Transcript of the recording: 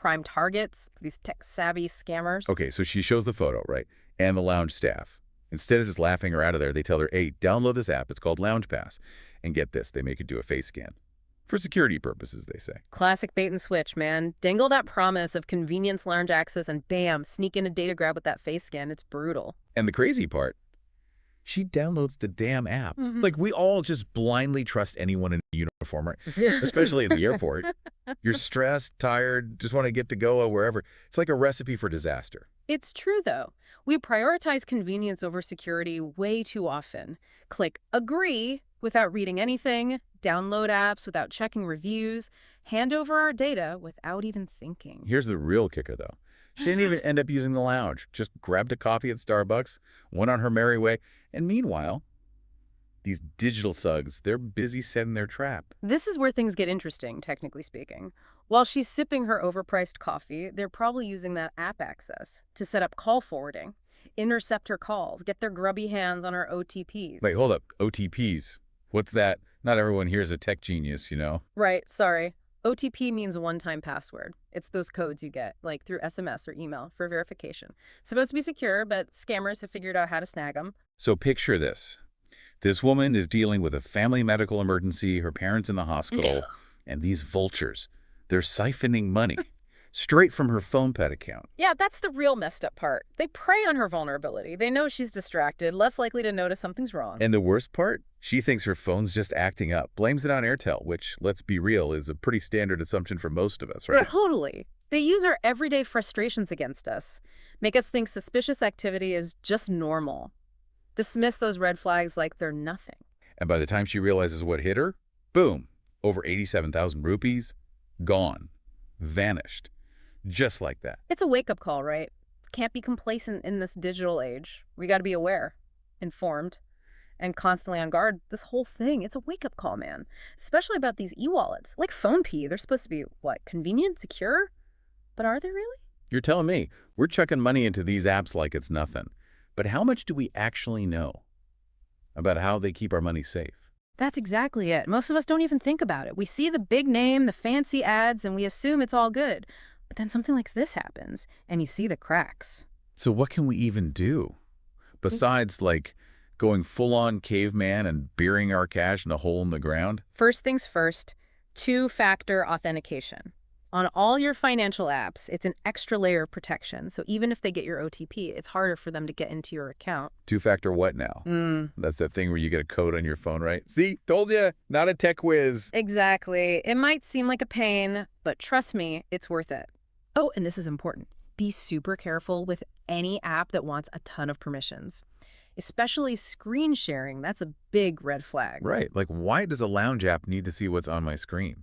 prime targets for these tech-savvy scammers. Okay, so she shows the photo, right? And the lounge staff. Instead of just laughing her out of there, they tell her, hey, download this app. It's called Lounge Pass. And get this, they make her do a face scan. For security purposes, they say. Classic bait and switch, man. Dangle that promise of convenience lounge access and bam, sneak in a data grab with that face scan. It's brutal. And the crazy part, she downloads the damn app. Like, we all just blindly trust anyone in a uniform, right? Especially in the airport. You're stressed, tired, just want to get to go wherever. It's like a recipe for disaster. It's true, though. We prioritize convenience over security way too often. Click agree without reading anything, download apps without checking reviews, hand over our data without even thinking. Here's the real kicker, though. She didn't even end up using the lounge. Just grabbed a coffee at Starbucks, went on her merry way, and meanwhile, these digital thugs, they're busy setting their trap. This is where things get interesting, technically speaking. While she's sipping her overpriced coffee, they're probably using that app access to set up call forwarding, intercept her calls, get their grubby hands on her OTPs. Wait, hold up. OTPs. What's that? Not everyone here is a tech genius, you know? Right, sorry. OTP means one-time password. It's those codes you get, like through SMS or email, for verification. Supposed to be secure, but scammers have figured out how to snag them. So picture this. This woman is dealing with a family medical emergency, her parents in the hospital, and these vultures, they're siphoning money straight from her phone pet account. Yeah, that's the real messed up part. They prey on her vulnerability. They know she's distracted, less likely to notice something's wrong. And the worst part? She thinks her phone's just acting up, blames it on Airtel, which, let's be real, is a pretty standard assumption for most of us, right? Totally. They use our everyday frustrations against us, make us think suspicious activity is just normal. Dismiss those red flags like they're nothing. And by the time she realizes what hit her, boom, over 87,000 rupees, gone, vanished. Just like that. It's a wake-up call, right? Can't be complacent in this digital age. We got to be aware, informed, and constantly on guard. This whole thing, it's a wake-up call, man. Especially about these e-wallets. Like PhonePe, they're supposed to be, what, convenient, secure? But are they really? You're telling me we're chucking money into these apps like it's nothing. But how much do we actually know about how they keep our money safe? That's exactly it. Most of us don't even think about it. We see the big name, the fancy ads, and we assume it's all good. But then something like this happens, and you see the cracks. So what can we even do? Besides, like, going full-on caveman and burying our cash in a hole in the ground? First things first, two-factor authentication. On all your financial apps, it's an extra layer of protection. So even if they get your OTP, it's harder for them to get into your account. Two-factor what now? That's that thing where you get a code on your phone, right? See, told you, not a tech whiz. Exactly. It might seem like a pain, but trust me, it's worth it. Oh, and this is important. Be super careful with any app that wants a ton of permissions. Especially screen sharing, that's a big red flag. Right. Like, why does a lounge app need to see what's on my screen?